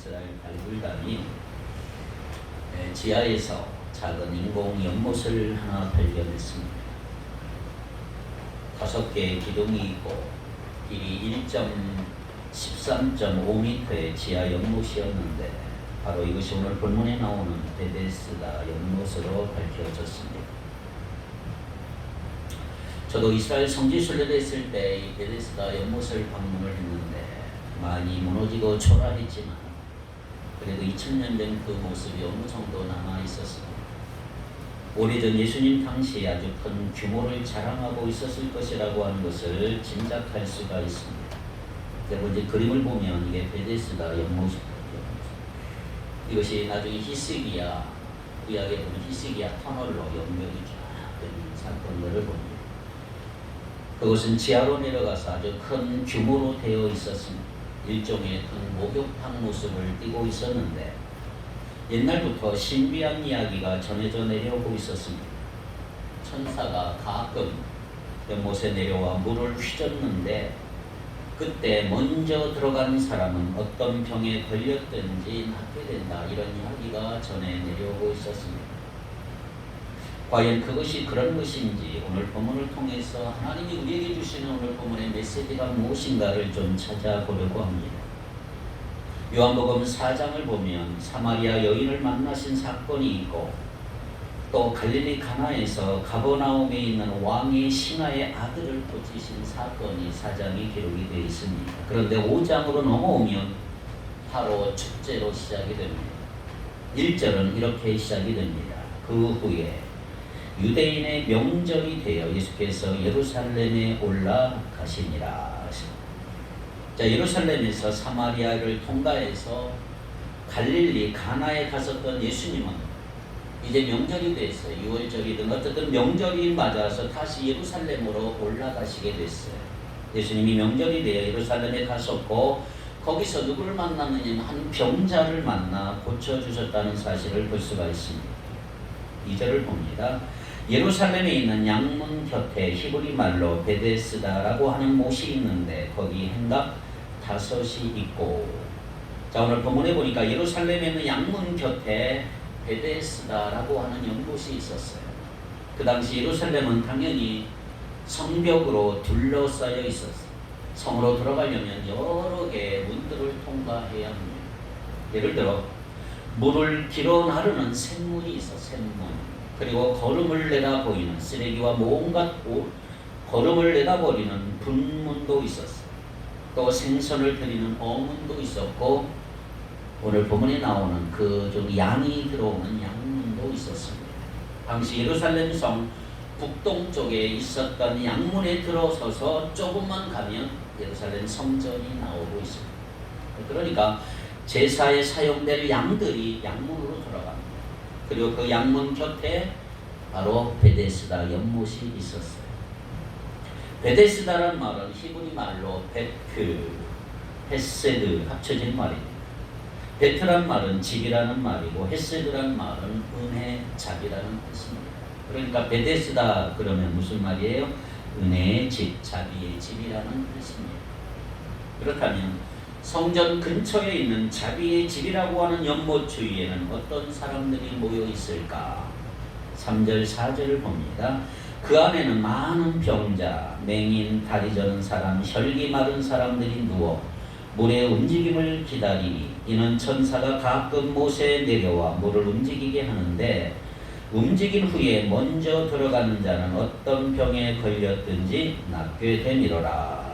이스라엘 발굴단이 지하에서 작은 인공 연못을 하나 발견했습니다. 5개의 기둥이 있고 길이 13.5m의 지하 연못이었는데 바로 이것이 오늘 본문에 나오는 베데스다 연못으로 밝혀졌습니다. 저도 이스라엘 성지 순례됐을 때 이 베데스다 연못을 방문을 했는데 많이 무너지고 초라했지만 그래도 2000년 된 그 모습이 어느 정도 남아 있었습니다. 오래전 예수님 당시 아주 큰 규모를 자랑하고 있었을 것이라고 하는 것을 짐작할 수가 있습니다. 여러분 이제 그림을 보면 이게 베데스다 연못입니다. 이것이 나중에 히스기야 구약에 보면 히스기야 터널로 연결이 쫙 되는 사건들을 봅니다. 그것은 지하로 내려가서 아주 큰 규모로 되어 있었습니다. 일종의 큰 목욕탕 모습을 띠고 있었는데 옛날부터 신비한 이야기가 전해져 내려오고 있었습니다. 천사가 가끔 연못에 내려와 물을 휘젓는데 그때 먼저 들어가는 사람은 어떤 병에 걸렸든지 낫게 된다, 이런 이야기가 전해 내려오고 있었습니다. 과연 그것이 그런 것인지 오늘 본문을 통해서 하나님이 우리에게 주시는 오늘 본문의 메시지가 무엇인가를 좀 찾아보려고 합니다. 요한복음 4장을 보면 사마리아 여인을 만나신 사건이 있고 또 갈릴리 가나에서 가버나움에 있는 왕의 신하의 아들을 고치신 사건이 4장에 기록이 되어 있습니다. 그런데 5장으로 넘어오면 바로 축제로 시작이 됩니다. 1절은 이렇게 시작이 됩니다. 그 후에 유대인의 명절이 되어 예수께서 예루살렘에 올라가시니라. 자, 예루살렘에서 사마리아를 통과해서 갈릴리 가나에 갔었던 예수님은 이제 명절이 됐어요. 6월절이든 어쨌든 명절이 맞아서 다시 예루살렘으로 올라가시게 됐어요. 예수님이 명절이 되어 예루살렘에 가셨고 거기서 누구를 만났느냐면 한 병자를 만나 고쳐주셨다는 사실을 볼 수가 있습니다. 2절을 봅니다. 예루살렘에 있는 양문 곁에 히브리 말로 베데스다라고 하는 못이 있는데 거기 행각 5이 있고, 자 오늘 본문에 보니까 예루살렘에 있는 양문 곁에 베데스다라고 하는 연못이 있었어요. 그 당시 예루살렘은 당연히 성벽으로 둘러싸여 있었어요. 성으로 들어가려면 여러 개의 문들을 통과해야 합니다. 예를 들어 물을 길어 나르는 샘문이 있어, 샘문. 그리고 걸음을 내다 보이는 쓰레기와 온갖 걸음을 내다 버리는 분문도 있었어요. 또 생선을 드리는 어문도 있었고 오늘 본문에 나오는 그 좀 양이 들어오는 양문도 있었습니다. 당시 예루살렘 성 북동쪽에 있었던 양문에 들어서서 조금만 가면 예루살렘 성전이 나오고 있습니다. 그러니까 제사에 사용될 양들이 양문으로 들어갑니다. 그리고 그 양문 곁에 바로 베데스다 연못이 있었어요. 베데스다라는 말은 히브리 말로 베트, 헤세드 합쳐진 말입니다. 베트란 말은 집이라는 말이고 헤세드란 말은 은혜, 자비라는 뜻입니다. 그러니까 베데스다 그러면 무슨 말이에요? 은혜의 집, 자비의 집이라는 뜻입니다. 그렇다면 성전 근처에 있는 자비의 집이라고 하는 연못 주위에는 어떤 사람들이 모여 있을까? 3절, 4절을 봅니다. 그 안에는 많은 병자, 맹인, 다리 저는 사람, 혈기 마른 사람들이 누워 물의 움직임을 기다리니 이는 천사가 가끔 못에 내려와 물을 움직이게 하는데 움직인 후에 먼저 들어가는 자는 어떤 병에 걸렸든지 낫게 되미로라.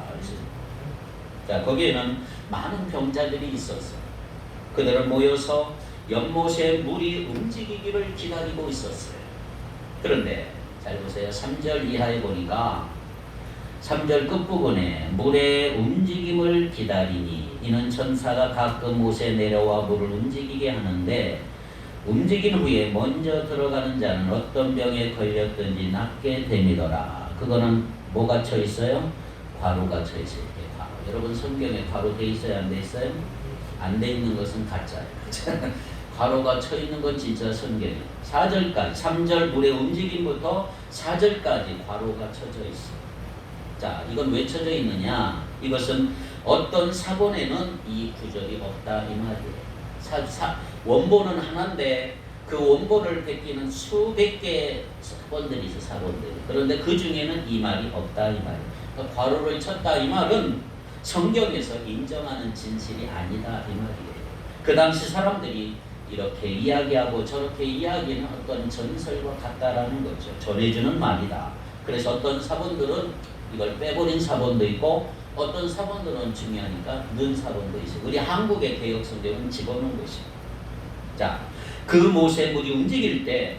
자, 거기에는 많은 병자들이 있었어요. 그들은 모여서 연못에 물이 움직이기를 기다리고 있었어요. 그런데 잘 보세요. 3절 이하에 보니까 3절 끝부분에 물의 움직임을 기다리니 이는 천사가 가끔 못에 내려와 물을 움직이게 하는데 움직인 후에 먼저 들어가는 자는 어떤 병에 걸렸든지 낫게 되미더라. 그거는 뭐가 쳐 있어요? 과로가 쳐 있어요. 과로. 여러분 성경에 과로 돼 있어요? 안 돼 있어요? 안 돼 있는 것은 가짜예요. 과로가 쳐 있는 건 진짜 성경이에요. 4절까지 3절 물의 움직임부터 4절까지 과로가 쳐져 있어요. 자, 이건 왜 쳐져 있느냐? 이것은 어떤 사본에는 이 구절이 없다 이 말이에요. 원본은 하나인데 그 원본을 베끼는 수백 개의 사본들이 있어, 사본들이. 그런데 그 중에는 이 말이 없다, 이 말이에요. 그러니까 괄호를 쳤다, 이 말은 성경에서 인정하는 진실이 아니다, 이 말이에요. 그 당시 사람들이 이렇게 이야기하고 저렇게 이야기는 어떤 전설과 같다라는 거죠. 전해주는 말이다. 그래서 어떤 사본들은 이걸 빼버린 사본도 있고 어떤 사본들은 중요하니까 넣은 사본도 있어요. 우리 한국의 개혁성경은 집어넣은 것이에요. 자, 그 모세물이 움직일 때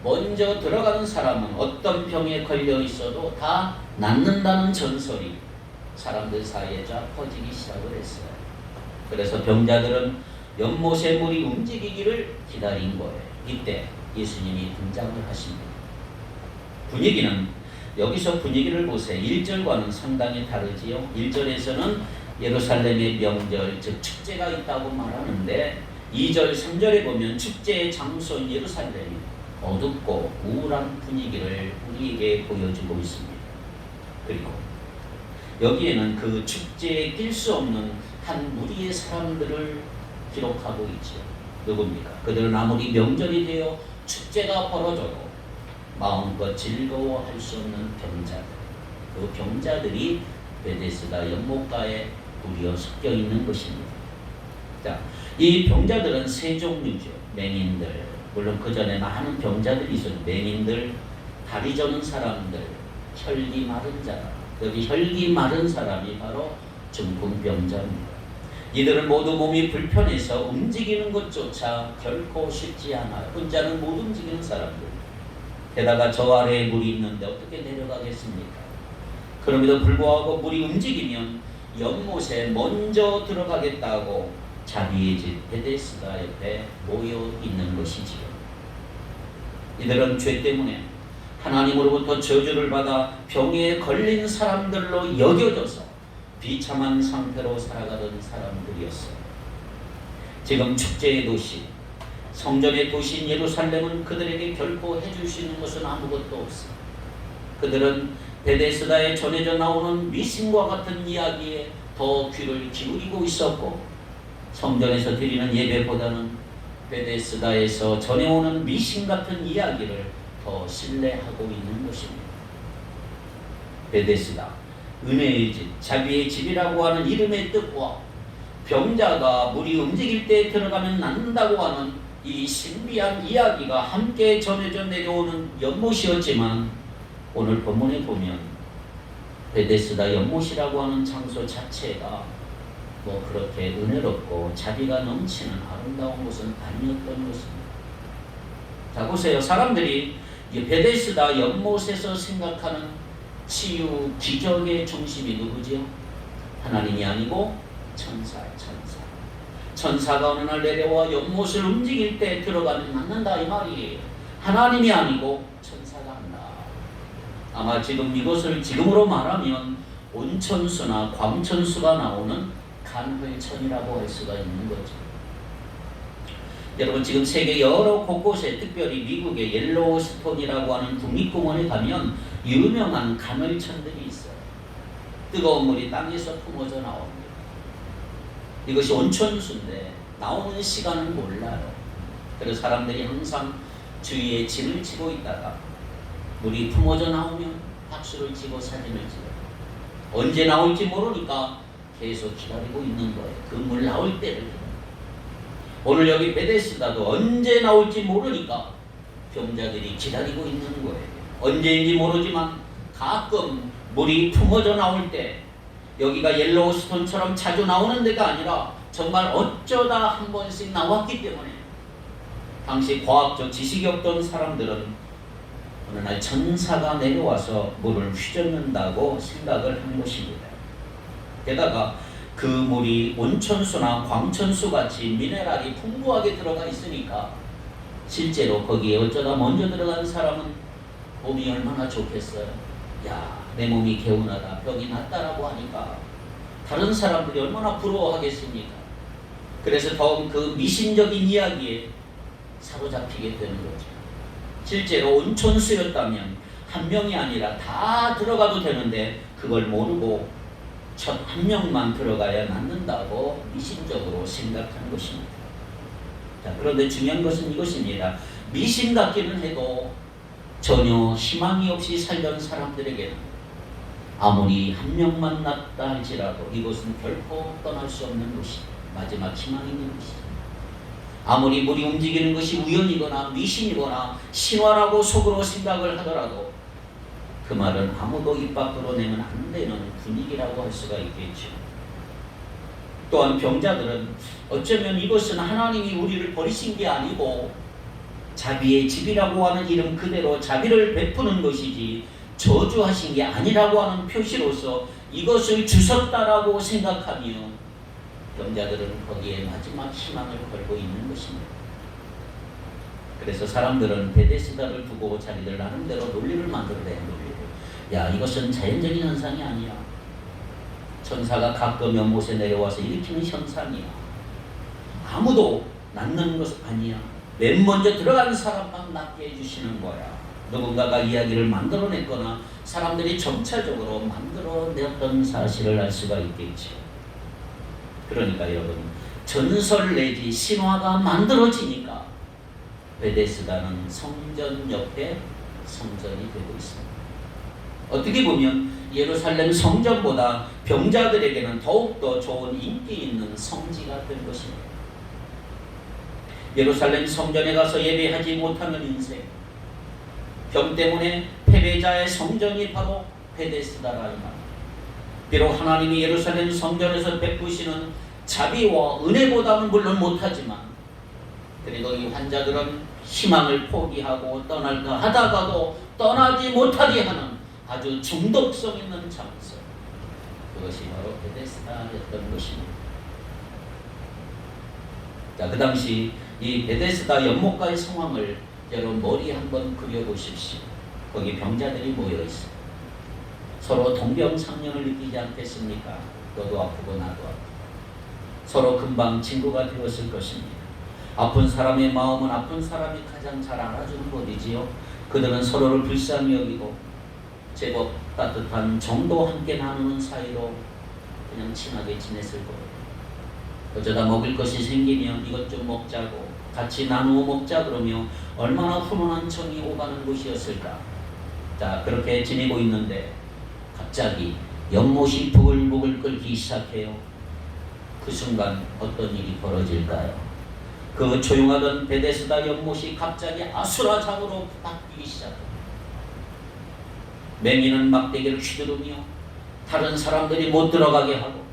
먼저 들어가는 사람은 어떤 병에 걸려 있어도 다 낫는다는 전설이 사람들 사이에 쫙 퍼지기 시작을 했어요. 그래서 병자들은 연못의 물이 움직이기를 기다린 거예요. 이때 예수님이 등장을 하십니다. 분위기는 여기서 분위기를 보세요. 1절과는 상당히 다르지요. 1절에서는 예루살렘의 명절, 즉 축제가 있다고 말하는데 2절, 3절에 보면 축제의 장소인 예루살렘이 어둡고 우울한 분위기를 우리에게 보여주고 있습니다. 그리고 여기에는 그 축제에 낄 수 없는 한 무리의 사람들을 기록하고 있죠. 누굽니까? 그들은 아무리 명절이 되어 축제가 벌어져도 마음껏 즐거워할 수 없는 병자들. 그 병자들이 베데스다 연못가에 무리어 섞여 있는 것입니다. 자, 이 병자들은 세 종류죠. 맹인들, 물론 그 전에 많은 병자들이 있어요. 맹인들, 다리 저는 사람들, 혈기 마른 자라. 여기 혈기 마른 사람이 바로 중풍병자입니다. 이들은 모두 몸이 불편해서 움직이는 것조차 결코 쉽지 않아요. 혼자는 못 움직이는 사람들. 게다가 저 아래에 물이 있는데 어떻게 내려가겠습니까? 그럼에도 불구하고 물이 움직이면 연못에 먼저 들어가겠다고 자비의 집 베데스다 옆에 모여 있는 것이지요. 이들은 죄 때문에 하나님으로부터 저주를 받아 병에 걸린 사람들로 여겨져서 비참한 상태로 살아가던 사람들이었어요. 지금 축제의 도시, 성전의 도시인 예루살렘은 그들에게 결코 해줄 수 있는 것은 아무것도 없어요. 그들은 베데스다에 전해져 나오는 미신과 같은 이야기에 더 귀를 기울이고 있었고 성전에서 드리는 예배보다는 베데스다에서 전해오는 미신 같은 이야기를 더 신뢰하고 있는 것입니다. 베데스다, 은혜의 집, 자비의 집이라고 하는 이름의 뜻과 병자가 물이 움직일 때 들어가면 낫는다고 하는 이 신비한 이야기가 함께 전해져 내려오는 연못이었지만 오늘 본문에 보면 베데스다 연못이라고 하는 장소 자체가 뭐 그렇게 은혜롭고 자비가 넘치는 아름다운 곳은 아니었던 것입니다. 자, 보세요. 사람들이 베데스다 연못에서 생각하는 치유 기적의 중심이 누구지요? 하나님이 아니고 천사예요. 천사가 어느 날 내려와 연못을 움직일 때 들어가면 낫는다 이 말이에요. 하나님이 아니고 천사가 한다. 아마 지금 이것을 지금으로 말하면 온천수나 광천수가 나오는 간헐천이라고 할 수가 있는 거죠. 여러분 지금 세계 여러 곳곳에 특별히 미국의 옐로우스톤이라고 하는 국립공원에 가면 유명한 간헐천들이 있어요. 뜨거운 물이 땅에서 품어져 나옵니다. 이것이 온천수인데 나오는 시간은 몰라요. 그래서 사람들이 항상 주위에 진을 치고 있다가 물이 품어져 나오면 박수를 치고 사진을 찍어요. 언제 나올지 모르니까 계속 기다리고 있는 거예요. 그 물 나올 때를 기다려요. 오늘 여기 베데스다도 언제 나올지 모르니까 병자들이 기다리고 있는 거예요. 언제인지 모르지만 가끔 물이 품어져 나올 때 여기가 옐로우스톤처럼 자주 나오는 데가 아니라 정말 어쩌다 한 번씩 나왔기 때문에 당시 과학적 지식이 없던 사람들은 어느 날 천사가 내려와서 물을 휘젓는다고 생각을 한 것입니다. 게다가 그 물이 온천수나 광천수 같이 미네랄이 풍부하게 들어가 있으니까 실제로 거기에 어쩌다 먼저 들어간 사람은 몸이 얼마나 좋겠어요. 야, 내 몸이 개운하다, 병이 낫다라고 하니까 다른 사람들이 얼마나 부러워하겠습니까? 그래서 더욱 그 미신적인 이야기에 사로잡히게 되는 거죠. 실제로 온천수였다면 한 명이 아니라 다 들어가도 되는데 그걸 모르고 첫 한 명만 들어가야 낫는다고 미신적으로 생각하는 것입니다. 자, 그런데 중요한 것은 이것입니다. 미신 같기는 해도 전혀 희망이 없이 살던 사람들에게는 아무리 한 명만 낫다 할지라도 이것은 결코 떠날 수 없는 것이 마지막 희망이 있는 것이죠. 아무리 물이 움직이는 것이 우연이거나 미신이거나 신화라고 속으로 생각을 하더라도 그 말은 아무도 입 밖으로 내면 안 되는 분위기라고 할 수가 있겠죠. 또한 병자들은 어쩌면 이것은 하나님이 우리를 버리신 게 아니고 자비의 집이라고 하는 이름 그대로 자비를 베푸는 것이지 저주하신 게 아니라고 하는 표시로서 이것을 주셨다라고 생각하며 병자들은 거기에 마지막 희망을 걸고 있는 것입니다. 그래서 사람들은 베데스다를 두고 자기들 나름대로 논리를 만들어내는 논리를, 야, 이것은 자연적인 현상이 아니야. 천사가 가끔 연못에 내려와서 일으키는 현상이야. 아무도 낫는 것 아니야. 맨 먼저 들어간 사람만 낫게 해주시는 거야. 누군가가 이야기를 만들어냈거나 사람들이 점차적으로 만들어냈던 사실을 알 수가 있겠죠. 그러니까 여러분, 전설 내지 신화가 만들어지니까 베데스다는 성전 옆에 성전이 되고 있습니다. 어떻게 보면 예루살렘 성전보다 병자들에게는 더욱더 좋은 인기 있는 성지가 된 것입니다. 예루살렘 성전에 가서 예배하지 못하는 인생, 병 때문에 패배자의 성전이 바로 베데스다라 이 말. 비록 하나님이 예루살렘 성전에서 베푸시는 자비와 은혜보다는 물론 못하지만 그래도 이 환자들은 희망을 포기하고 떠날까 하다가도 떠나지 못하게 하는 아주 중독성 있는 장소, 그것이 바로 베데스다였던 것입니다. 자, 그 당시 이 베데스다 연못가의 상황을 여러분 머리에 한번 그려보십시오. 거기 병자들이 모여 있어요. 서로 동병상련을 느끼지 않겠습니까? 너도 아프고 나도 아프고. 서로 금방 친구가 되었을 것입니다. 아픈 사람의 마음은 아픈 사람이 가장 잘 알아주는 법이지요. 그들은 서로를 불쌍히 여기고 제법 따뜻한 정도 함께 나누는 사이로 그냥 친하게 지냈을 거예요. 어쩌다 먹을 것이 생기면 이것 좀 먹자고 같이 나누어 먹자 그러며 얼마나 훈훈한 정이 오가는 곳이었을까. 자, 그렇게 지내고 있는데 갑자기 연못이 부글부글 끓기 시작해요. 그 순간 어떤 일이 벌어질까요? 그 조용하던 베데스다 연못이 갑자기 아수라장으로 바뀌기 시작합니다. 맹인은 막대기를 휘두르며 다른 사람들이 못 들어가게 하고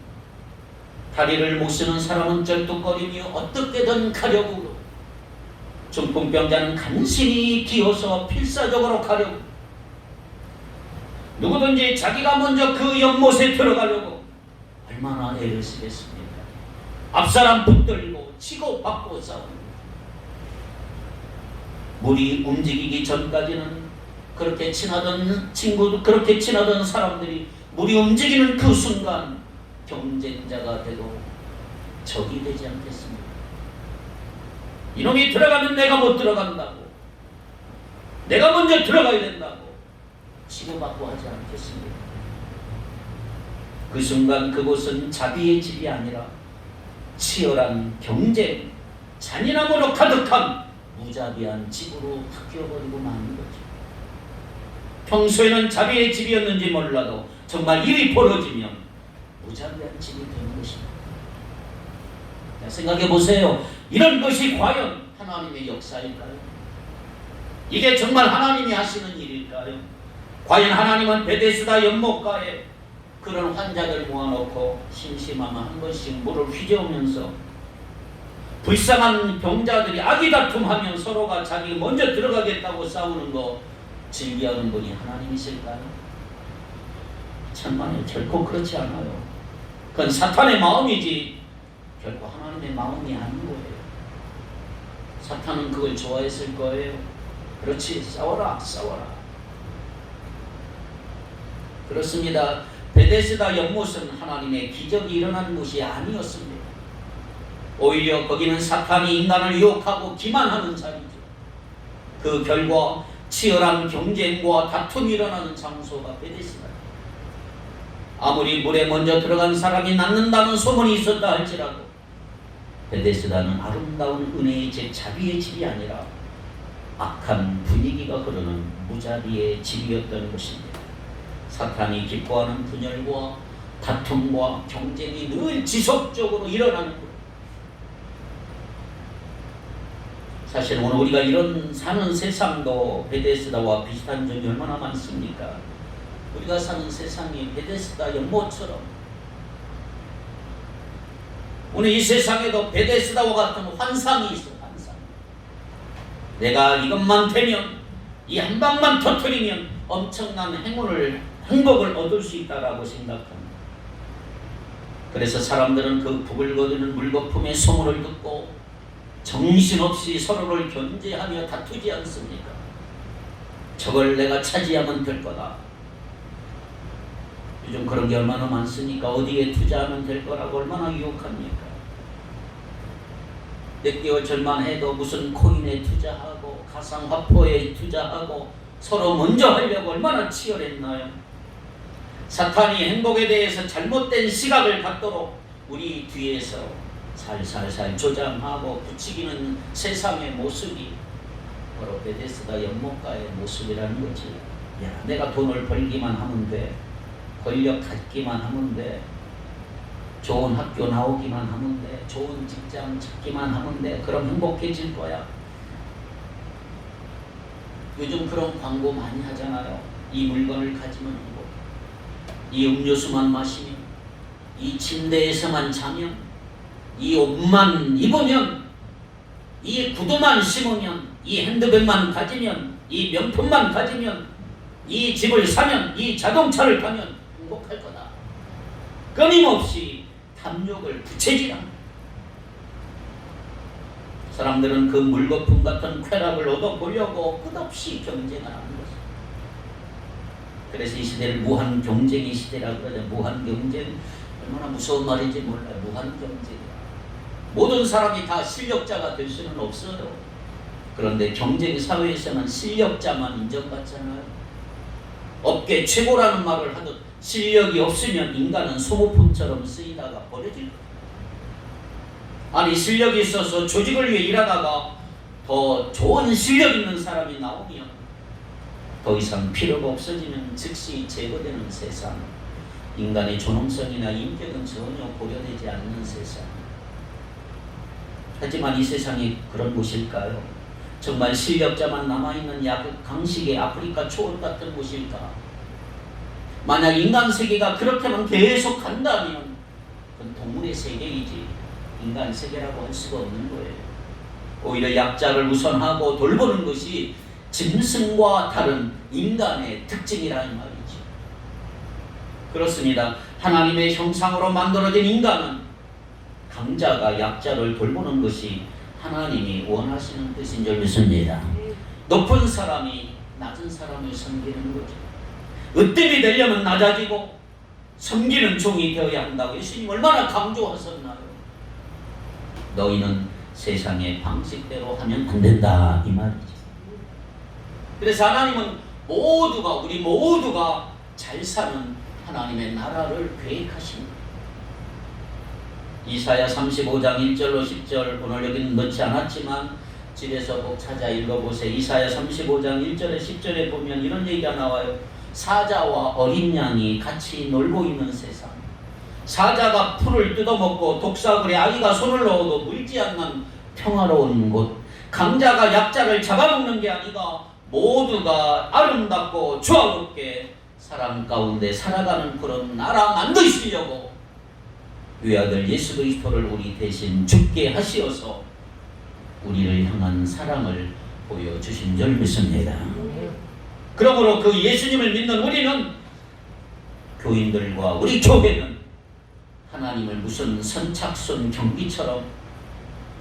다리를 못 쓰는 사람은 쩔뚝거리며 어떻게든 가려고, 중풍병자는 간신히 기어서 필사적으로 가려고, 누구든지 자기가 먼저 그 연못에 들어가려고 얼마나 애를 쓰겠습니까? 앞사람 붙들고 치고 받고 싸웁니다. 물이 움직이기 전까지는 그렇게 친하던 친구도, 그렇게 친하던 사람들이 물이 움직이는 그 순간 경쟁자가 되고 적이 되지 않겠습니까? 이놈이 들어가면 내가 못 들어간다고, 내가 먼저 들어가야 된다고 치고받고 하지 않겠습니까? 그 순간 그곳은 자비의 집이 아니라 치열한 경쟁, 잔인함으로 가득한 무자비한 집으로 바뀌어버리고 마는 거죠. 평소에는 자비의 집이었는지 몰라도 정말 일이 벌어지면 무자비한 집이 되는 것입니다. 자, 생각해 보세요. 이런 것이 과연 하나님의 역사일까요? 이게 정말 하나님이 하시는 일일까요? 과연 하나님은 베데스다 연못가에 그런 환자들 모아놓고 심심하면 한 번씩 물을 휘저으면서 불쌍한 병자들이 아기다툼하면 서로가 자기 먼저 들어가겠다고 싸우는 거 즐겨하는 분이 하나님이실까요? 천만에 결코 그렇지 않아요. 그건 사탄의 마음이지 결코 하나님의 마음이 아닌 거예요. 사탄은 그걸 좋아했을 거예요. 그렇지, 싸워라 싸워라. 그렇습니다. 베데스다 연못은 하나님의 기적이 일어나는 곳이 아니었습니다. 오히려 거기는 사탄이 인간을 유혹하고 기만하는 자리죠. 그 결과 치열한 경쟁과 다툼이 일어나는 장소가 베데스다. 아무리 물에 먼저 들어간 사람이 낫는다는 소문이 있었다 할지라도 베데스다는 아름다운 은혜의 집, 자비의 집이 아니라 악한 분위기가 흐르는 무자비의 집이었던 것입니다. 사탄이 기뻐하는 분열과 다툼과 경쟁이 늘 지속적으로 일어나는 것. 사실 오늘 우리가 이런 사는 세상도 베데스다와 비슷한 점이 얼마나 많습니까? 우리가 사는 세상이 베데스다 연못처럼, 오늘 이 세상에도 베데스다와 같은 환상이 있어. 환상. 내가 이것만 되면, 이 한 방만 터뜨리면 엄청난 행복을 얻을 수 있다라고 생각합니다. 그래서 사람들은 그 부글거리는 물거품의 소문을 듣고 정신없이 서로를 견제하며 다투지 않습니까? 저걸 내가 차지하면 될 거다. 요즘 그런 게 얼마나 많습니까? 어디에 투자하면 될 거라고 얼마나 유혹합니까? 몇 개월 전만 해도 무슨 코인에 투자하고 가상화폐에 투자하고 서로 먼저 하려고 얼마나 치열했나요? 사탄이 행복에 대해서 잘못된 시각을 갖도록 우리 뒤에서 살살살 조장하고 부추기는 세상의 모습이 바로 베데스다 연못가의 모습이라는 거지. 야, 내가 돈을 벌기만 하면 돼, 권력 갖기만 하면 돼, 좋은 학교 나오기만 하면 돼, 좋은 직장 찾기만 하면 돼, 그럼 행복해질 거야. 요즘 그런 광고 많이 하잖아요. 이 물건을 가지면 행복, 이 음료수만 마시면, 이 침대에서만 자면, 이 옷만 입으면, 이 구두만 신으면, 이 핸드백만 가지면, 이 명품만 가지면, 이 집을 사면, 이 자동차를 타면 행복할 거다. 끊임없이 탐욕을 부채질합니다. 사람들은 그 물거품 같은 쾌락을 얻어보려고 끝없이 경쟁을 하는 것입니다. 그래서 이 시대를 무한 경쟁의 시대라고 그러죠. 무한 경쟁, 얼마나 무서운 말인지 몰라요. 무한 경쟁이야. 모든 사람이 다 실력자가 될 수는 없어요. 그런데 경쟁 사회에서는 실력자만 인정받잖아요. 업계 최고라는 말을 하듯 실력이 없으면 인간은 소모품처럼 쓰이다가 버려질 거예요. 아니, 실력이 있어서 조직을 위해 일하다가 더 좋은 실력 있는 사람이 나오면 더 이상 필요가 없어지는, 즉시 제거되는 세상. 인간의 존엄성이나 인격은 전혀 고려되지 않는 세상. 하지만 이 세상이 그런 곳일까요? 정말 실력자만 남아있는 강식의 아프리카 초원 같은 곳일까? 만약 인간 세계가 그렇게만 계속 간다면 그건 동물의 세계이지 인간 세계라고 할 수가 없는 거예요. 오히려 약자를 우선하고 돌보는 것이 짐승과 다른 인간의 특징이라는 말이죠. 그렇습니다. 하나님의 형상으로 만들어진 인간은 강자가 약자를 돌보는 것이 하나님이 원하시는 뜻인 줄 믿습니다. 높은 사람이 낮은 사람을 섬기는 거죠. 으뜸이 되려면 낮아지고 섬기는 종이 되어야 한다고 예수님 얼마나 강조하셨나요? 너희는 세상의 방식대로 하면 안 된다, 이 말이죠. 그래서 하나님은 우리 모두가 잘 사는 하나님의 나라를 계획하십니다. 이사야 35장 1절로 10절, 오늘 여기는 넣지 않았지만 집에서 꼭 찾아 읽어보세요. 이사야 35장 1절에 10절에 보면 이런 얘기가 나와요. 사자와 어린 양이 같이 놀고 있는 세상. 사자가 풀을 뜯어먹고 독사굴에 아기가 손을 넣어도 물지 않는 평화로운 곳. 강자가 약자를 잡아먹는 게 아니라 모두가 아름답고 조화롭게 사람 가운데 살아가는 그런 나라 만드시려고 외아들 예수 그리스도를 우리 대신 죽게 하시어서 우리를 향한 사랑을 보여주신 줄 믿습니다. 그러므로 그 예수님을 믿는 우리는, 교인들과 우리 교회는 하나님을 무슨 선착순 경기처럼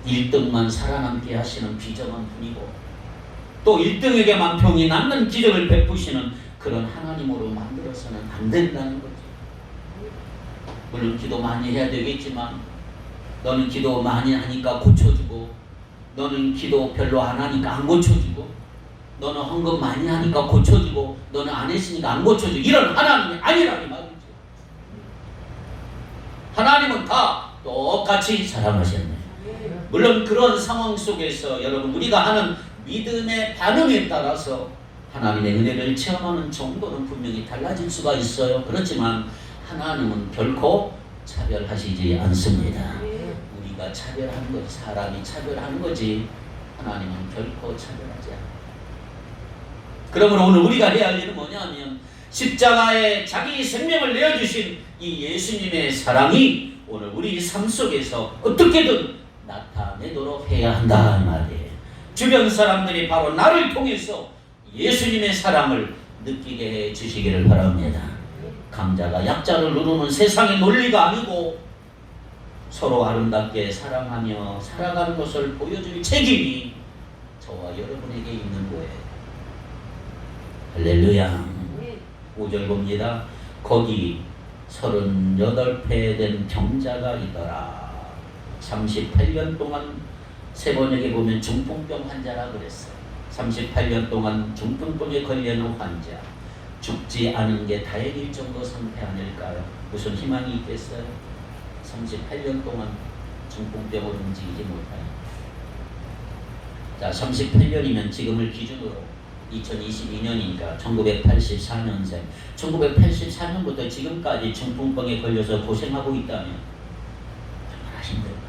1등만 살아남게 하시는 비정한 분이고 또 1등에게만 병이 낫는 기적을 베푸시는 그런 하나님으로 만들어서는 안 된다는 거죠. 물론 기도 많이 해야 되겠지만 너는 기도 많이 하니까 고쳐주고, 너는 기도 별로 안 하니까 안 고쳐주고, 너는 헌금 많이 하니까 고쳐주고, 너는 안 했으니까 안 고쳐주고, 이런 하나님이 아니라는 말이죠. 하나님은 다 똑같이 사랑하셨네. 물론 그런 상황 속에서 여러분 우리가 하는 믿음의 반응에 따라서 하나님의 은혜를 체험하는 정도는 분명히 달라질 수가 있어요. 그렇지만 하나님은 결코 차별하시지 않습니다. 우리가 차별하는 거지, 사람이 차별하는 거지, 하나님은 결코 차별하지 않아요. 그러므로 오늘 우리가 해야 할 일은 뭐냐면 십자가에 자기 생명을 내어주신 이 예수님의 사랑이 오늘 우리 삶 속에서 어떻게든 나타내도록 해야 한다 이 말이에요. 주변 사람들이 바로 나를 통해서 예수님의 사랑을 느끼게 해 주시기를 바랍니다. 강자가 약자를 누르는 세상의 논리가 아니고 서로 아름답게 사랑하며 살아가는 것을 보여줄 책임이 저와 여러분에게 있는 거예요. 할렐루야. 5절 봅니다. 거기 38배 된 병자가 있더라. 38년 동안 세 번역에 보면 중풍병 환자라 그랬어요. 38년 동안 중풍병에 걸려있는 환자, 죽지 않은 게 다행일 정도 상태 아닐까요? 무슨 희망이 있겠어요? 38년 동안 중풍병을 움직이지 못하요. 자, 38년이면 지금을 기준으로 2022년이니까 1984년생 1984년부터 지금까지 중풍병에 걸려서 고생하고 있다면 얼마나 힘들까요?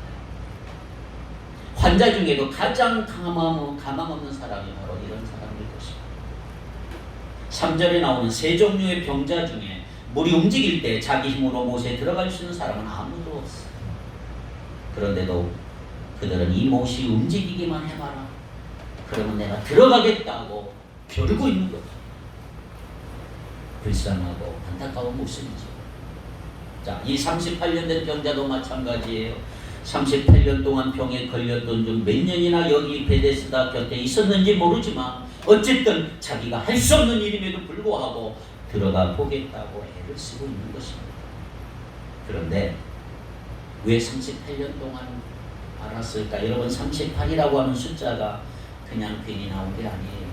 환자 중에도 가장 가망 없는 사람이 바로 이런 사람일 것입니다. 3절에 나오는 세 종류의 병자 중에 물이 움직일 때 자기 힘으로 못에 들어갈 수 있는 사람은 아무도 없어요. 그런데도 그들은 이 못이 움직이기만 해봐라, 그러면 내가 들어가겠다고 벼르고 있는 거죠. 불쌍하고 안타까운 모습이죠. 자, 이 38년 된 병자도 마찬가지예요. 38년 동안 병에 걸렸던 중 몇 년이나 여기 베데스다 곁에 있었는지 모르지만 어쨌든 자기가 할 수 없는 일임에도 불구하고 들어가 보겠다고 애를 쓰고 있는 것입니다. 그런데 왜 38년 동안 알았을까? 여러분, 38이라고 하는 숫자가 그냥 괜히 나온 게 아니에요.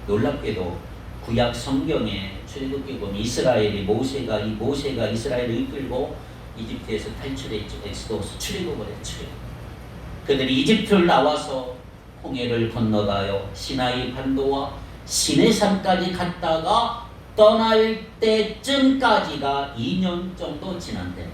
놀랍게도 구약 성경에 출애굽기 보면 이스라엘이 모세가 이스라엘을 이끌고 이집트에서 탈출했죠. 엑스도스 출애굽을 했죠. 그들이 이집트를 나와서 홍해를 건너가요 시나이 반도와 시내산까지 갔다가 떠날 때쯤까지가 2년 정도 지난답니다.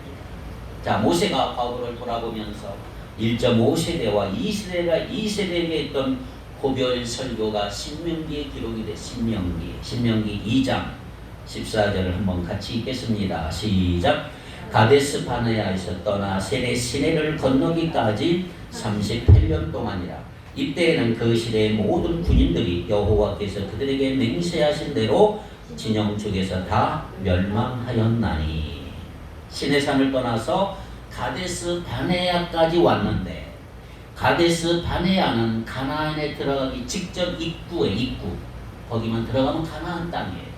자, 모세가 과거를 돌아보면서 1.5세대와 2세대에게 했던 고별 설교가 신명기에 기록이 돼. 신명기 2장 14절을 한번 같이 읽겠습니다. 시작. 가데스 바네아에서 떠나 세례 시내를 건너기까지 38년 동안이라. 이때에는 그 시대의 모든 군인들이 여호와께서 그들에게 맹세하신 대로 진영 쪽에서 다 멸망하였나니. 시내산을 떠나서 가데스 바네아까지 왔는데, 가데스 바네아는 가나안에 들어가기 직전 입구. 거기만 들어가면 가나안 땅이에요.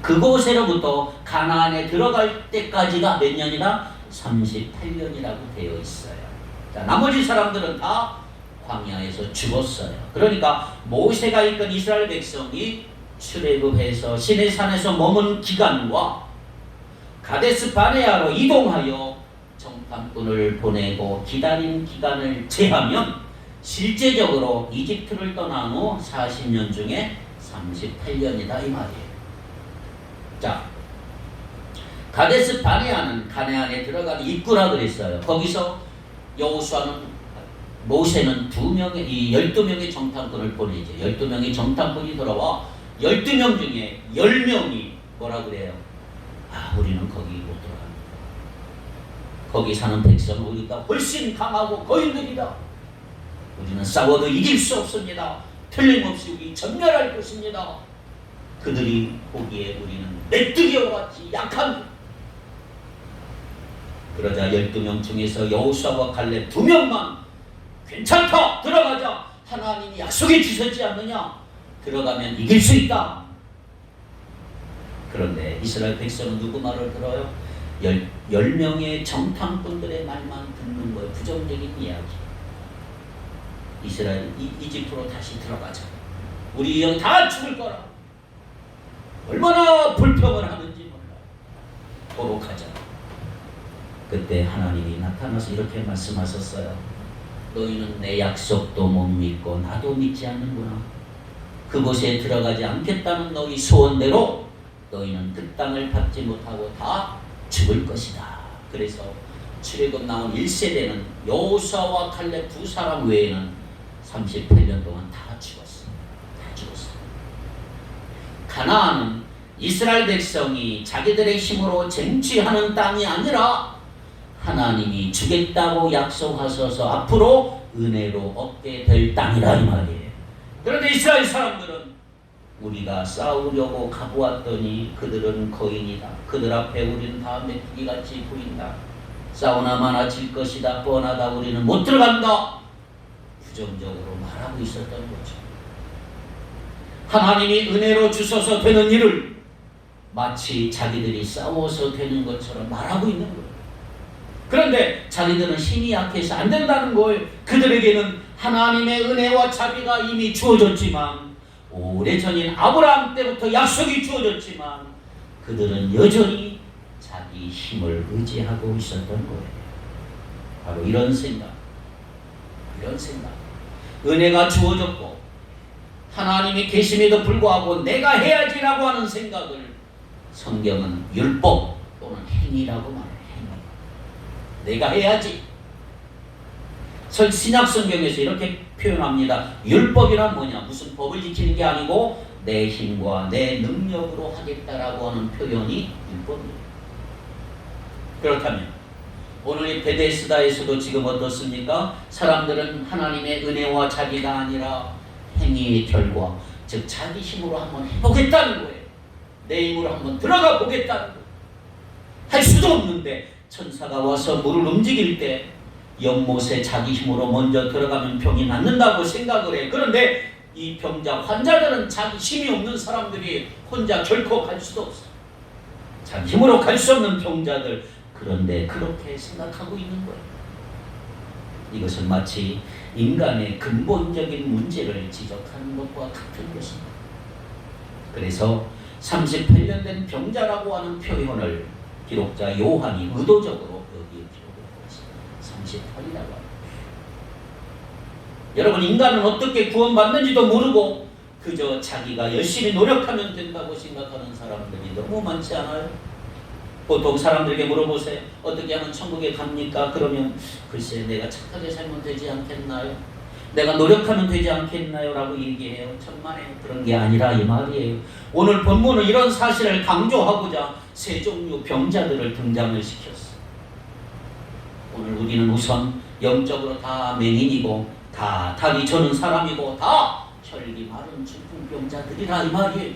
그곳으로부터 가나안에 들어갈 때까지가 몇 년이나? 38년이라고 되어 있어요. 자, 나머지 사람들은 다 광야에서 죽었어요. 그러니까 모세가 이끈 이스라엘 백성이 출애굽해서 시내산에서 머문 기간과 가데스 바네아로 이동하여 정탐꾼을 보내고 기다린 기간을 제하면 실제적으로 이집트를 떠난 후 40년 중에 38년이다 이 말이에요. 자, 가데스 바네아는 가나안에 들어가는 입구라 그랬어요. 거기서 모세는 12명의 정탐꾼을 보내죠. 12명의 정탐꾼이 돌아와 12명 중에 10명이 뭐라 그래요? 우리는 거기 못 들어갑니다. 거기 사는 백성은 우리가 훨씬 강하고 거인들이다. 우리는 싸워도 이길 수 없습니다. 틀림없이 우리 전멸할 것입니다. 그들이 보기에 우리는 메뚜기와 같이 약한. 그러자 12명 중에서 여호수아와 갈렙 2명만 괜찮다, 들어가자, 하나님이 약속해 주셨지 않느냐, 들어가면 이길 수 있다. 그런데 이스라엘 백성은 누구 말을 들어요? 10명의 정탐꾼들의 말만 듣는 거예요. 부정적인 이야기. 이스라엘 이집트로 다시 들어가자, 우리 영 다 죽을 거라. 얼마나 불평을 하는지 몰라요. 도로 가자. 그때 하나님이 나타나서 이렇게 말씀하셨어요. 너희는 내 약속도 못 믿고 나도 믿지 않는구나. 그곳에 들어가지 않겠다는 너희 소원대로 너희는 그 땅을 받지 못하고 다 죽을 것이다. 그래서 출애굽 나온 1세대는 여호수아와 칼렙 두 사람 외에는 38년 동안 다 죽었어. 다 죽었어. 가나안은 이스라엘 백성이 자기들의 힘으로 쟁취하는 땅이 아니라 하나님이 주겠다고 약속하셔서 앞으로 은혜로 얻게 될 땅이라 이 말이에요. 그런데 이스라엘 사람들은 우리가 싸우려고 가보았더니 그들은 거인이다. 그들 앞에 우리는 다 메뚜기같이 보인다. 싸우나마나 질 것이다. 뻔하다. 우리는 못 들어간다. 부정적으로 말하고 있었던 거죠. 하나님이 은혜로 주셔서 되는 일을 마치 자기들이 싸워서 되는 것처럼 말하고 있는 거예요. 그런데 자기들은 힘이 약해서 안 된다는 거예요. 그들에게는 하나님의 은혜와 자비가 이미 주어졌지만, 오래전인 아브라함 때부터 약속이 주어졌지만 그들은 여전히 자기 힘을 의지하고 있었던 거예요. 바로 이런 생각. 은혜가 주어졌고 하나님이 계심에도 불구하고 내가 해야지라고 하는 생각을 성경은 율법 또는 행위라고 말해요. 내가 해야지. 신약 성경에서 이렇게 표현합니다. 율법이란 뭐냐? 무슨 법을 지키는 게 아니고 내 힘과 내 능력으로 하겠다라고 하는 표현이 율법입니다. 그렇다면 오늘 이 베데스다에서도 지금 어떻습니까? 사람들은 하나님의 은혜와 자비가 아니라 행위의 결과, 즉 자기 힘으로 한번 해보겠다는 거예요. 내 힘으로 한번 들어가 보겠다는 거예요. 할 수도 없는데 천사가 와서 물을 움직일 때 연못에 자기 힘으로 먼저 들어가면 병이 낫는다고 생각을 해. 그런데 이 병자 환자들은 자기 힘이 없는 사람들이 혼자 결코 갈 수도 없어. 자기 힘으로 갈 수 없는 병자들, 그런데 그렇게 생각하고 있는 거예요. 이것은 마치 인간의 근본적인 문제를 지적하는 것과 같은 것입니다. 그래서 38년 된 병자라고 하는 표현을 기록자 요한이 의도적으로 여기에 기록을 하고 있습니다. 38이라고 합니다. 여러분, 인간은 어떻게 구원받는지도 모르고 그저 자기가 열심히 노력하면 된다고 생각하는 사람들이 너무 많지 않아요? 보통 사람들에게 물어보세요. 어떻게 하면 천국에 갑니까? 그러면 글쎄 내가 착하게 살면 되지 않겠나요? 내가 노력하면 되지 않겠나요? 라고 얘기해요. 천만에 그런 게 아니라 이 말이에요. 오늘 본문은 이런 사실을 강조하고자 세 종류 병자들을 등장을 시켰어. 오늘 우리는 우선 영적으로 다 맹인이고 다 다리 저는 사람이고 다 혈기 마른 중풍병자들이라 이 말이에요.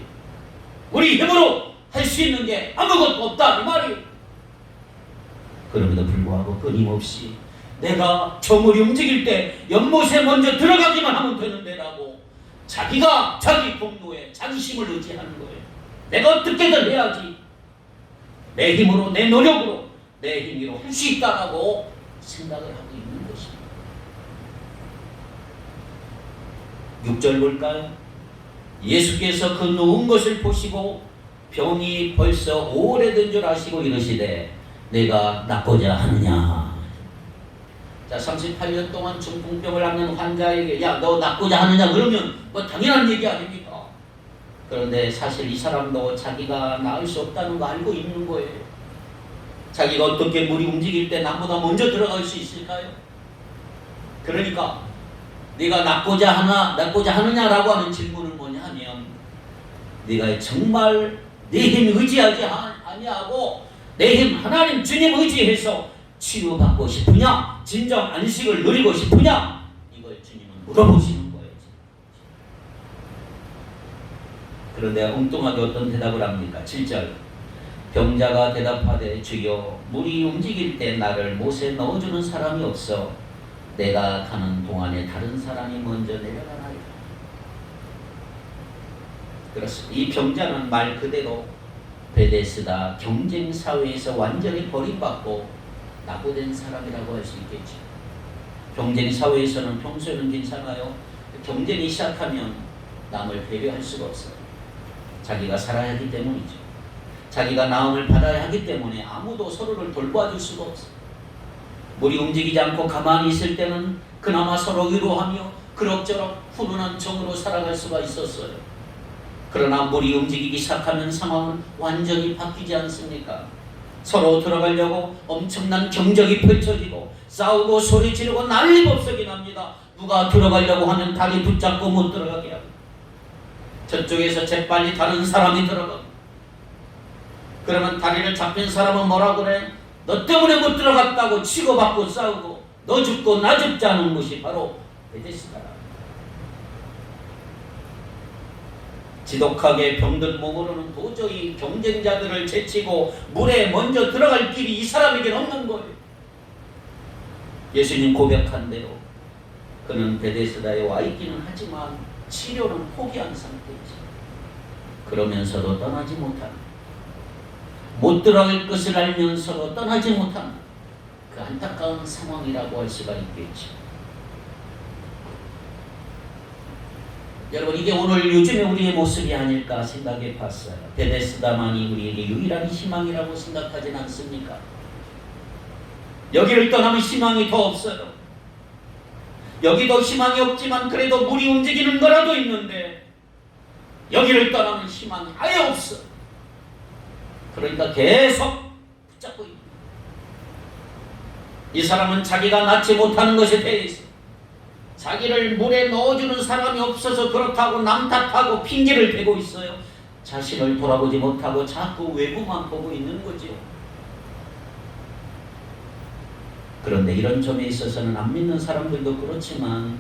우리 힘으로 할 수 있는 게 아무것도 없다 이 말이에요. 그럼에도 불구하고 끊임없이 내가 저물이 움직일 때 연못에 먼저 들어가기만 하면 되는데 라고 자기가 자기 공로에 자기 힘을 의지하는 거예요. 내가 어떻게든 해야지. 내 힘으로, 내 노력으로, 내 힘으로 할 수 있다라고 생각을 하고 있는 것입니다. 6절 볼까요? 예수께서 그 누운 것을 보시고 병이 벌써 오래된 줄 아시고 이르시되 내가 낫고자 하느냐. 자, 38년 동안 중풍병을 앓는 환자에게 야, 너 낫고자 하느냐 그러면 뭐 당연한 얘기 아닙니까? 그런데 사실 이 사람도 자기가 나을 수 없다는 거 알고 있는 거예요. 자기가 어떻게 물이 움직일 때 나보다 먼저 들어갈 수 있을까요? 그러니까 네가 낫고자 하느냐라고 하는 질문은 뭐냐 하면 네가 정말 내 힘 의지하지 아니하고 내 힘 하나님 주님 의지해서 치유받고 싶으냐? 진정 안식을 누리고 싶으냐? 이걸 주님은 물어보시는 거예요. 그런데 엉뚱하게 어떤 대답을 합니까? 7절 병자가 대답하되 주여 물이 움직일 때 나를 못에 넣어주는 사람이 없어 내가 가는 동안에 다른 사람이 먼저 내려가나이다. 그렇습니다. 이 병자는 말 그대로 베데스다 경쟁사회에서 완전히 버림받고 낙오된 사람이라고 할 수 있겠죠. 경쟁사회에서는 평소에는 괜찮아요. 경쟁이 시작하면 남을 배려할 수가 없어요. 자기가 살아야 하기 때문이죠. 자기가 나음을 받아야 하기 때문에 아무도 서로를 돌봐줄 수가 없어요. 물이 움직이지 않고 가만히 있을 때는 그나마 서로 위로하며 그럭저럭 훈훈한 정으로 살아갈 수가 있었어요. 그러나 물이 움직이기 시작하면 상황은 완전히 바뀌지 않습니까? 서로 들어가려고 엄청난 경적이 펼쳐지고 싸우고 소리 지르고 난리법석이 납니다. 누가 들어가려고 하면 다리 붙잡고 못 들어가게 하고, 저쪽에서 재빨리 다른 사람이 들어가. 그러면 다리를 잡힌 사람은 뭐라 그래? 너 때문에 못 들어갔다고 치고받고 싸우고, 너 죽고 나 죽자는 것이 바로 베데스다라. 지독하게 병든 몸으로는 도저히 경쟁자들을 제치고 물에 먼저 들어갈 길이 이 사람에게는 없는 거예요. 예수님 고백한 대로 그는 베데스다에 와 있기는 하지만 치료는 포기한 상태이죠. 그러면서도 떠나지 못하는, 못 들어갈 것을 알면서도 떠나지 못하는 그 안타까운 상황이라고 할 수가 있겠죠. 여러분, 이게 오늘 요즘에 우리의 모습이 아닐까 생각해 봤어요. 베데스다만이 우리에게 유일한 희망이라고 생각하진 않습니까? 여기를 떠나면 희망이 더 없어요. 여기도 희망이 없지만 그래도 물이 움직이는 거라도 있는데 여기를 떠나면 희망이 아예 없어. 그러니까 계속 붙잡고 있는, 이 사람은 자기가 낳지 못하는 것에 대해서, 자기를 물에 넣어주는 사람이 없어서 그렇다고 남 탓하고 핑계를 대고 있어요. 자신을 돌아보지 못하고 자꾸 외부만 보고 있는 거죠. 그런데 이런 점에 있어서는 안 믿는 사람들도 그렇지만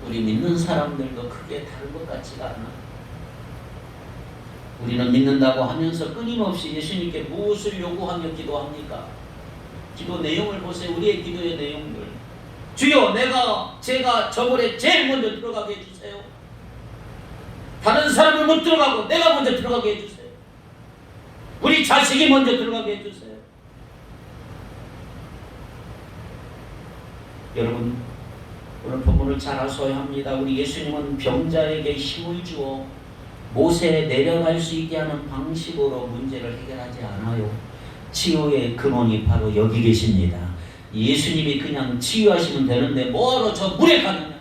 우리 믿는 사람들도 크게 다른 것 같지가 않아. 우리는 믿는다고 하면서 끊임없이 예수님께 무엇을 요구하며 기도합니까? 기도 내용을 보세요. 우리의 기도의 내용들. 주여, 제가 저 물에 제일 먼저 들어가게 해주세요. 다른 사람을 못 들어가고 내가 먼저 들어가게 해주세요. 우리 자식이 먼저 들어가게 해주세요. 여러분, 오늘 본문을 잘 아셔야 합니다. 우리 예수님은 병자에게 힘을 주어 못에 내려갈 수 있게 하는 방식으로 문제를 해결하지 않아요. 치유의 근원이 바로 여기 계십니다. 예수님이 그냥 치유하시면 되는데 뭐하러 저 물에 가느냐.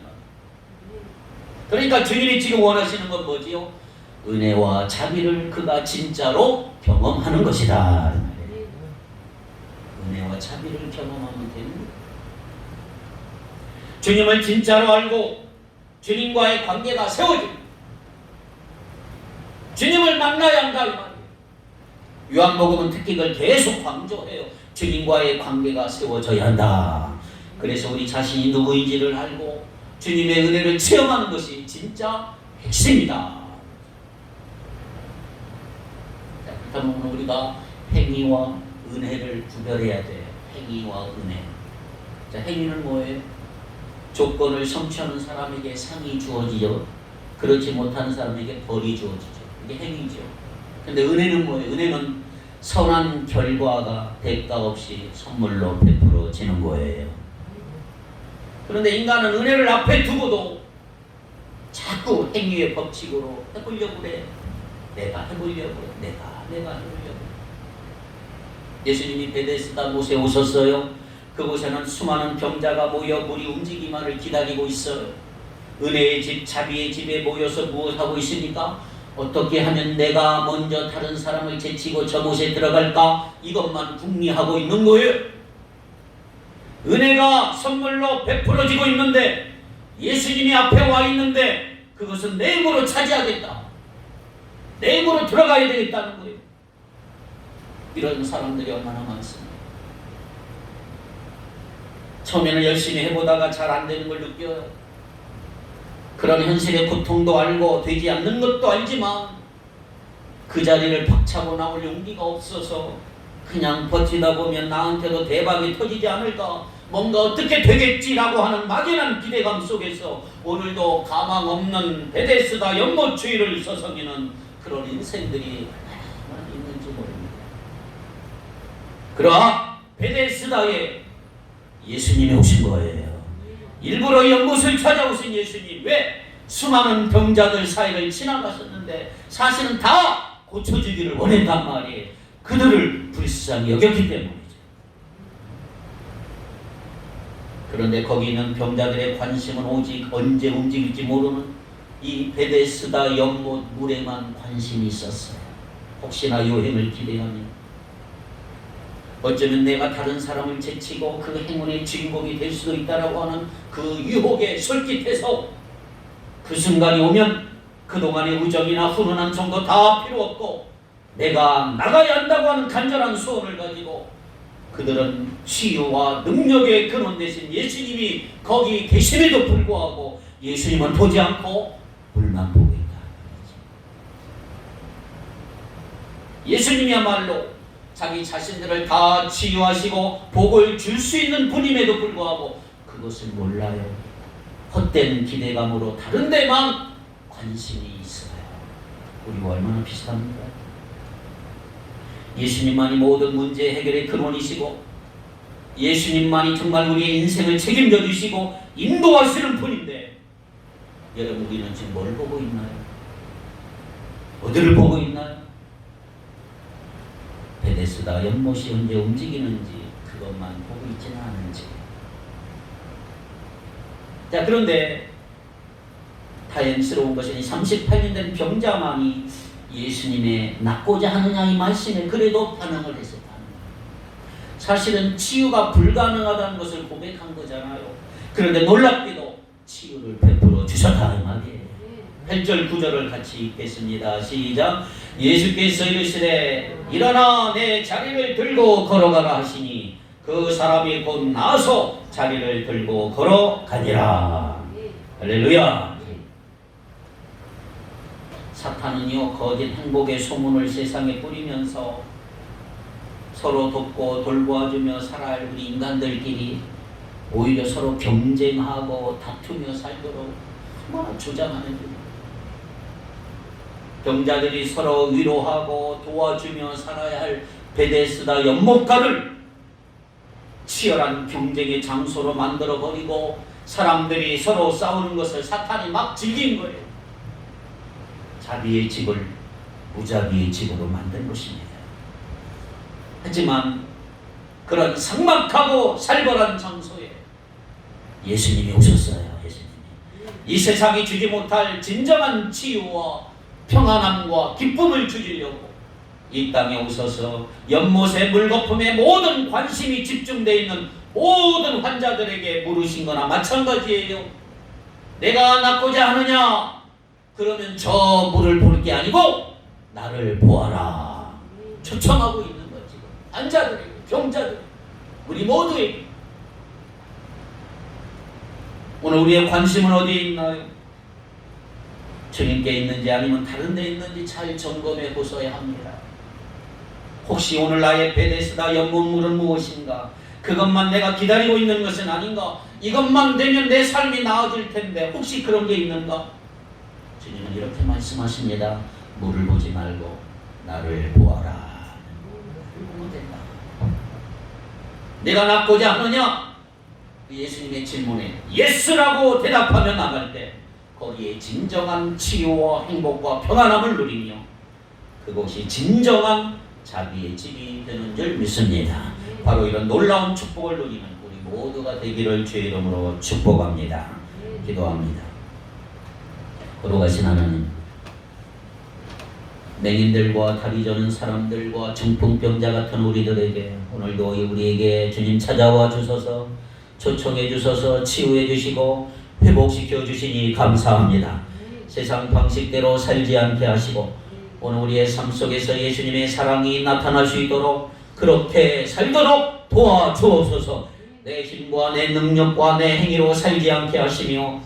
그러니까 주님이 지금 원하시는 건 뭐지요? 은혜와 자비를 그가 진짜로 경험하는 것이다. 은혜와 자비를 경험하면 되는 거예요. 주님을 진짜로 알고 주님과의 관계가 세워집니다. 주님을 만나야 한다 이 말이에요. 요한복음은 특히 그걸 계속 강조해요. 주님과의 관계가 세워져야 한다. 그래서 우리 자신이 누구인지를 알고 주님의 은혜를 체험하는 것이 진짜 핵심이다. 자, 그렇다면 우리가 행위와 은혜를 구별해야 돼요. 행위와 은혜. 자, 행위는 뭐예요? 조건을 성취하는 사람에게 상이 주어지죠. 그렇지 못하는 사람에게 벌이 주어지죠. 이게 행위죠. 근데 은혜는 뭐예요? 은혜는 선한 결과가 대가 없이 선물로 베풀어지는 거예요. 그런데 인간은 은혜를 앞에 두고도 자꾸 행위의 법칙으로 해보려고 그래. 내가 해보려고 그래. 내가 해보려고 그래. 예수님이 베데스다 못에 오셨어요. 그곳에는 수많은 병자가 모여 물이 움직이기만을 기다리고 있어요. 은혜의 집, 자비의 집에 모여서 무엇하고 있습니까? 어떻게 하면 내가 먼저 다른 사람을 제치고 저 못에 들어갈까? 이것만 궁리하고 있는 거예요. 은혜가 선물로 베풀어지고 있는데, 예수님이 앞에 와 있는데 그것은 내 힘으로 차지하겠다, 내 힘으로 들어가야 되겠다는 거예요. 이런 사람들이 얼마나 많습니까? 처음에는 열심히 해보다가 잘 안 되는 걸 느껴요. 그런 현실의 고통도 알고 되지 않는 것도 알지만 그 자리를 박차고 나올 용기가 없어서 그냥 버티다 보면 나한테도 대박이 터지지 않을까, 뭔가 어떻게 되겠지라고 하는 막연한 기대감 속에서 오늘도 가망 없는 베데스다 연못주의를 서성이는 그런 인생들이 얼마나 있는지 모릅니다. 그러나 베데스다에 예수님이 오신 거예요. 일부러 연못을 찾아오신 예수님. 왜? 수많은 병자들 사이를 지나가셨는데 사실은 다 고쳐주기를 원했단 말이에요. 그들을 불쌍히 여겼기 때문이죠. 그런데 거기 있는 병자들의 관심은 오직 언제 움직일지 모르는 이 베데스다 연못 물에만 관심이 있었어요. 혹시나 요행을 기대하며 어쩌면 내가 다른 사람을 제치고 그 행운의 주인공이 될 수도 있다라고 하는 그 유혹에 솔깃해서 그 순간이 오면 그동안의 우정이나 훈훈한 정도 다 필요 없고 내가 나가야 한다고 하는 간절한 소원을 가지고 그들은 치유와 능력의 근원 되신 예수님이 거기 계심에도 불구하고 예수님은 보지 않고 물만 보고 있다. 예수님이야말로 자기 자신들을 다 치유하시고 복을 줄 수 있는 분임에도 불구하고 그것을 몰라요. 헛된 기대감으로 다른 데만 관심이 있어요. 우리와 얼마나 비슷합니까? 예수님만이 모든 문제 해결의 근원이시고 예수님만이 정말 우리의 인생을 책임져 주시고 인도하시는 분인데 여러분 우리는 지금 뭘 보고 있나요? 어디를 보고 있나요? 베데스다 연못이 언제 움직이는지 그것만 보고 있지는 않은지. 자, 그런데 다행스러운 것은 38년 된 병자만이 예수님의 낫고자 하느냐 이 말씀에 그래도 반응을 했었다는 거예요. 사실은 치유가 불가능하다는 것을 고백한 거잖아요. 그런데 놀랍게도 치유를 베풀어 주셨다 이 말이에요. 8절 9절을 같이 읽겠습니다. 시작. 예수께서 이르시되 일어나 내 자리를 들고 걸어가라 하시니 그 사람이 곧 나서 자리를 들고 걸어가니라. 할렐루야. 사탄은요 거짓 행복의 소문을 세상에 뿌리면서 서로 돕고 돌보아주며 살아갈 우리 인간들끼리 오히려 서로 경쟁하고 다투며 살도록 얼마나 조장하는 줄. 병자들이 서로 위로하고 도와주며 살아야 할 베데스다 연못가를 치열한 경쟁의 장소로 만들어버리고 사람들이 서로 싸우는 것을 사탄이 막 즐긴 거예요. 자비의 집을 무자비의 집으로 만든 것입니다. 하지만 그런 삭막하고 살벌한 장소에 예수님이 오셨어요. 예수님이 이 세상이 주지 못할 진정한 치유와 평안함과 기쁨을 주시려고 이 땅에 오셔서 연못의 물거품에 모든 관심이 집중되어 있는 모든 환자들에게 물으신 거나 마찬가지예요. 내가 낫고자 하느냐? 그러면 저 물을 볼 게 아니고 나를 보아라. 초청하고 있는 거지. 환자들에게, 병자들에게, 우리 모두에게. 오늘 우리의 관심은 어디에 있나요? 주님께 있는지 아니면 다른 데 있는지 잘 점검해 보셔야 합니다. 혹시 오늘 나의 베데스다 연못물은 무엇인가? 그것만 내가 기다리고 있는 것은 아닌가? 이것만 되면 내 삶이 나아질 텐데 혹시 그런 게 있는가? 주님은 이렇게 말씀하십니다. 물을 보지 말고 나를 보아라. 내가 낫고자 하느냐? 예수님의 질문에 예스라고 대답하며 나갈 때 거기에 진정한 치유와 행복과 평안함을 누리며 그것이 진정한 자비의 집이 되는 줄 믿습니다. 바로 이런 놀라운 축복을 누리는 우리 모두가 되기를 주의 이름으로 축복합니다. 기도합니다. 거룩하신 하나님, 맹인들과 다리 저는 사람들과 중풍병자 같은 우리들에게 오늘도 우리에게 주님 찾아와 주셔서 초청해 주셔서 치유해 주시고 회복시켜 주시니 감사합니다. 세상 방식대로 살지 않게 하시고 오늘 우리의 삶 속에서 예수님의 사랑이 나타날 수 있도록 그렇게 살도록 도와주옵소서. 내 힘과 내 능력과 내 행위로 살지 않게 하시며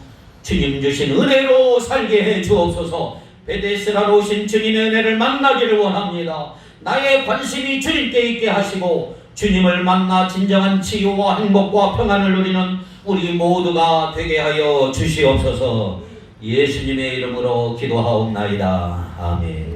주님 주신 은혜로 살게 해 주옵소서. 베데스다로 오신 주님의 은혜를 만나기를 원합니다. 나의 관심이 주님께 있게 하시고 주님을 만나 진정한 치유와 행복과 평안을 누리는 우리 모두가 되게 하여 주시옵소서. 예수님의 이름으로 기도하옵나이다. 아멘.